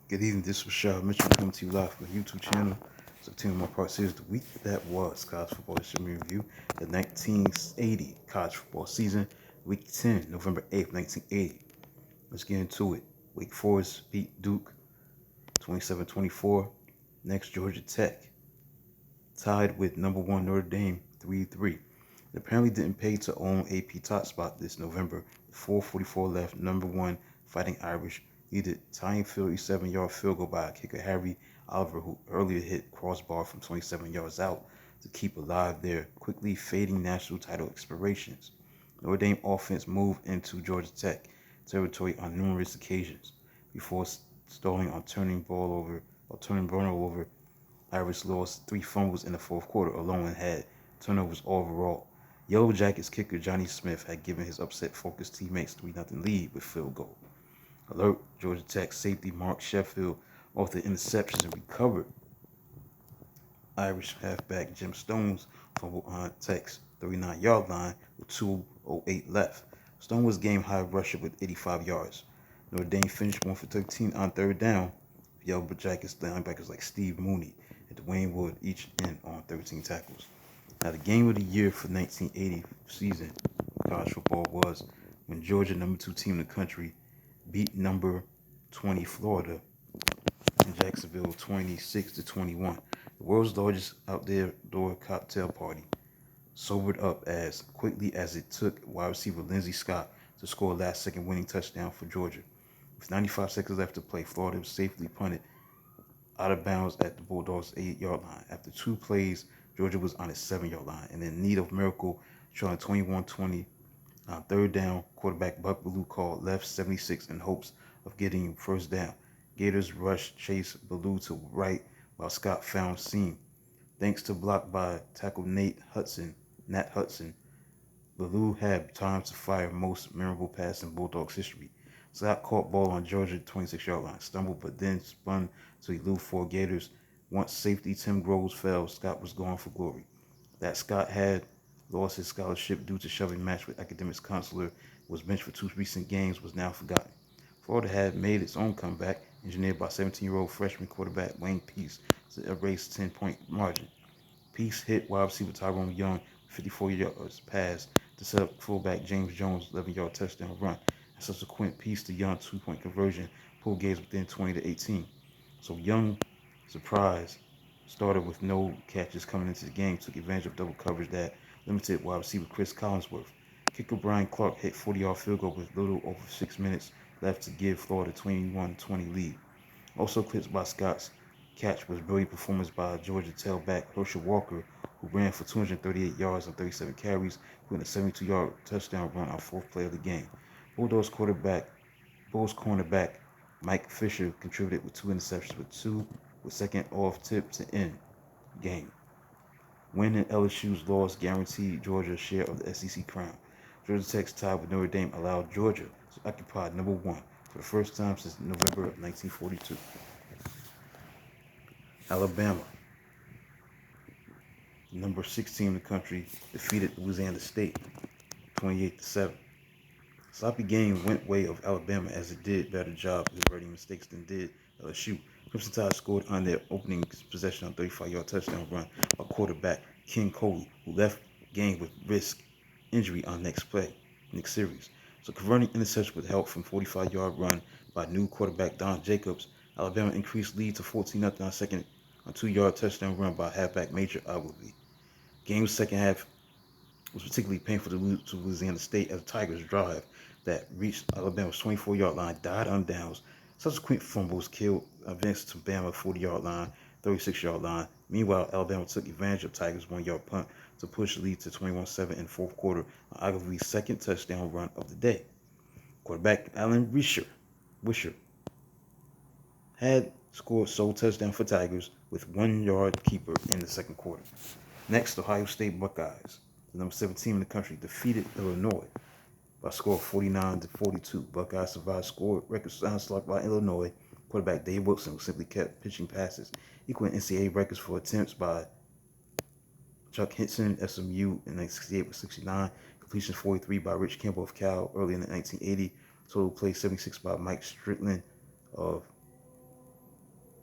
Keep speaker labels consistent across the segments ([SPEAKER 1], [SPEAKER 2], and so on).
[SPEAKER 1] Good evening, this was Shah Mitchell coming to you live from the YouTube channel. So, two of my part series, the week that was college football history review, the 1980 college football season, week 10, November 8th, 1980. Let's get into it. Wake Forest beat Duke 27-24. Next, Georgia Tech tied with number one Notre Dame 3-3. It apparently didn't pay to own AP top spot this November. With 4:44 left, number one Fighting Irish needed tying 37-yard field goal by kicker Harry Oliver, who earlier hit crossbar from 27 yards out to keep alive their quickly fading national title aspirations. Notre Dame offense moved into Georgia Tech territory on numerous occasions before stalling on turning ball over. Irish lost three fumbles in the fourth quarter alone and had turnovers overall. Yellow Jackets kicker Johnny Smith had given his upset-focused teammates 3-0 lead with field goal. Alert, Georgia Tech safety Mark Sheffield off the interceptions and recovered Irish halfback Jim Stone's fumble on Tech's 39-yard line with 2:08 left. Stone was game-high rusher with 85 yards. Notre Dame finished 1 for 13 on third down. Yellow Jackets linebackers like Steve Mooney and Dwayne Wood each in on 13 tackles. Now, the game of the year for 1980 season college football was when Georgia, number 2 team in the country, beat number 20 Florida in Jacksonville 26-21. The world's largest outdoor cocktail party sobered up as quickly as it took wide receiver Lindsey Scott to score a last-second winning touchdown for Georgia. With 95 seconds left to play, Florida safely punted out of bounds at the Bulldogs' 8-yard line. After two plays, Georgia was on its 7-yard line, and in need of miracle, trailing 21-20 on third down, quarterback Buck Bellew called left 76 in hopes of getting first down. Gators rushed Chase Bellew to right while Scott found seam. Thanks to block by tackle Nat Hudson, Bellew had time to fire most memorable pass in Bulldogs history. Scott caught ball on Georgia 26-yard line, stumbled but then spun to elude four Gators. Once safety Tim Groves fell, Scott was gone for glory. That Scott had lost his scholarship due to shoving match with academics counselor, was benched for two recent games, was now forgotten. Florida had made its own comeback, engineered by 17-year-old freshman quarterback Wayne Peace to erase 10-point margin. Peace hit wide receiver Tyrone Young 54 yards pass to set up fullback James Jones' 11-yard touchdown run. And subsequent Peace to Young two-point conversion pulled Gators within 20-18. So Young, surprise, started with no catches coming into the game, took advantage of double coverage that limited wide receiver Chris Collinsworth. Kicker Brian Clark hit 40-yard field goal with little over 6 minutes left to give Florida a 21-20 lead. Also clipped by Scott's catch was brilliant performance by Georgia tailback Herschel Walker, who ran for 238 yards on 37 carries, including a 72-yard touchdown run on fourth play of the game. Bulls cornerback Mike Fisher contributed with two interceptions with second off tip to end game. Win in LSU's loss guaranteed Georgia a share of the SEC crown. Georgia Tech's tie with Notre Dame allowed Georgia to occupy number one for the first time since November of 1942. Alabama, number 6 team in the country, defeated Louisiana State 28-7. Sloppy game went way of Alabama as it did better job of averting mistakes than did LSU. Crimson Tide scored on their opening possession on a 35-yard touchdown run by quarterback Ken Coley, who left game with risk injury on next series. So converting interception with help from 45-yard run by new quarterback Don Jacobs, Alabama increased lead to 14-0 on second on 2-yard touchdown run by halfback Major Ogilvy. Game's second half was particularly painful to Louisiana State as the Tigers' drive that reached Alabama's 24-yard line died on downs. Subsequent fumbles killed Vince to Bama 40-yard line, 36-yard line. Meanwhile, Alabama took advantage of Tigers' 1-yard punt to push the lead to 21-7 in the fourth quarter on Ogilvy's second touchdown run of the day. Quarterback Alan Wisher had scored sole touchdown for Tigers with 1-yard keeper in the second quarter. Next, Ohio State Buckeyes, the number 7 team in the country, defeated Illinois by a score of 49-42. Buckeyes survived score record onslaught by Illinois. Quarterback Dave Wilson simply kept pitching passes, equaling NCAA records for attempts by Chuck Hinson, SMU in 1968 with 69, completions 43 by Rich Campbell of Cal early in 1980, total plays 76 by Mike Strickland of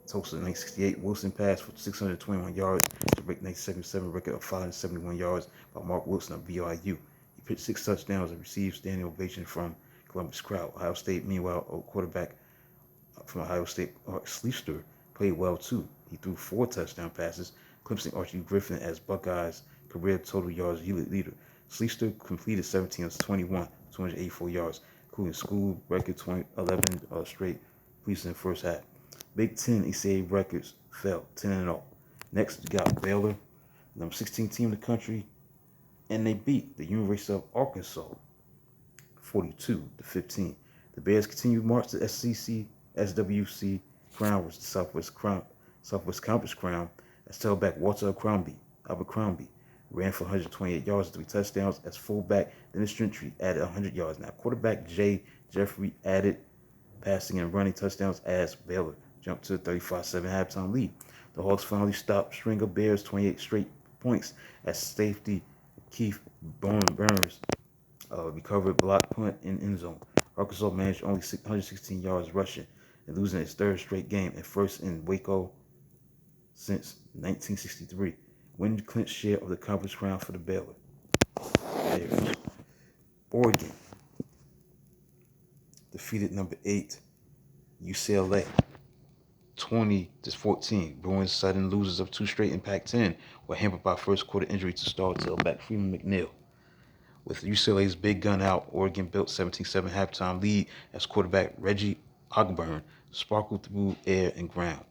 [SPEAKER 1] Tulsa in 1968, Wilson passed for 621 yards to break 1977 record of 571 yards by Mark Wilson of BYU. He pitched 6 touchdowns and received standing ovation from Columbus crowd. Ohio State, meanwhile, a quarterback from Ohio State, Art Schlichter, played well too. He threw 4 touchdown passes, eclipsing Archie Griffin as Buckeyes' career total yards leader. Schlichter completed 17 of 21, 284 yards, including school record 11 straight completions in the first half. Big Ten ACA records fell 10-0. Next, you got Baylor, number 16 team in the country, and they beat the University of Arkansas 42-15. The Bears continued march to SWC crown, was the Southwest Conference crown, as tailback Albert Crombie, ran for 128 yards and 3 touchdowns. As fullback Dennis Gentry added 100 yards. Now quarterback Jay Jeffrey added passing and running touchdowns as Baylor jumped to a 35-7 halftime lead. The Hawks finally stopped string of Bears 28 straight points as safety Keith Burns recovered block punt in end zone. Arkansas managed only 116 yards rushing and losing its 3rd straight game and first in Waco since 1963. Winning clinched share of the conference crown for the Baylor. Bears. Oregon defeated number 8 UCLA 20-14. Bruins sudden losers of 2 straight in Pac-10 were hampered by first quarter injury to star tailback Freeman McNeil. With UCLA's big gun out, Oregon built 17-7 halftime lead as quarterback Reggie Ogburn sparkled through air and ground.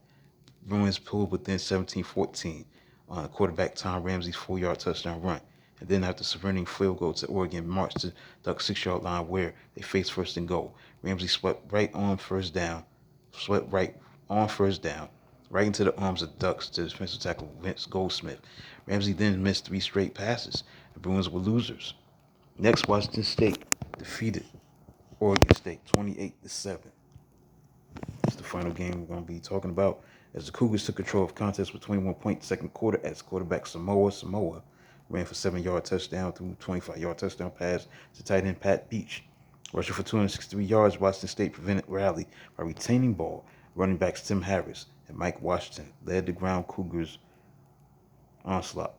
[SPEAKER 1] Bruins pulled within 17-14 on quarterback Tom Ramsey's 4-yard touchdown run. And then after surrendering field goal to Oregon, marched to Duck 6-yard line where they faced first and goal. Ramsey swept right into the arms of Ducks to defensive tackle Vince Goldsmith. Ramsey then missed 3 straight passes. The Bruins were losers. Next, Washington State defeated Oregon State 28-7. It's the final game we're going to be talking about as the Cougars took control of contest with 21 points second quarter as quarterback Samoa ran for 7-yard touchdown through 25-yard touchdown pass to tight end Pat Beach. Rushing for 263 yards, Washington State prevented rally by retaining ball. Running backs Tim Harris and Mike Washington led the ground Cougars onslaught.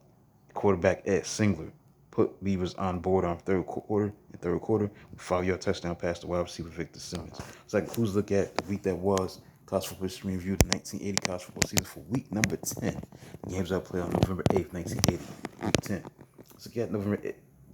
[SPEAKER 1] Quarterback Ed Singler put Beavers on board on third quarter with 5-yard touchdown pass to wide receiver Victor Simmons. It's like who's look at the week that was college football history review, the 1980 college football season for week number 10. The games that played on November 8th, 1980, week 10. Let's look at November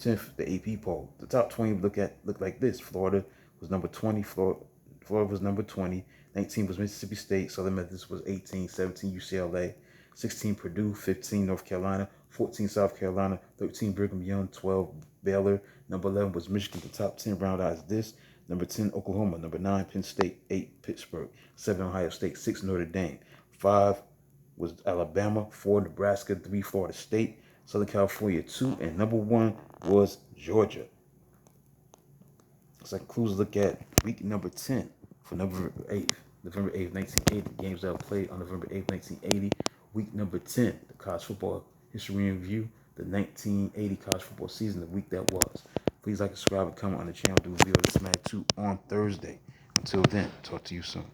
[SPEAKER 1] 10th, the AP poll. The top 20 look like this. Florida was number 20. Florida was number 20. 19 was Mississippi State. Southern Methodist was 18. 17 UCLA. 16 Purdue. 15 North Carolina. 14 South Carolina. 13 Brigham Young. 12 Baylor. Number 11 was Michigan. The top 10 round out is this. Number 10 Oklahoma. Number 9 Penn State. 8 Pittsburgh. 7 Ohio State. 6 Notre Dame. 5 was Alabama. 4 Nebraska. 3 Florida State. Southern California 2. And number 1 was Georgia. So that concludes a look at week number 10 for November 8th, 1980. The games that were played on November 8th, 1980. Week number 10, the college football history review, the 1980 college football season, the week that was. Please like, subscribe, and comment on the channel. Do a video of this match too on Thursday. Until then, talk to you soon.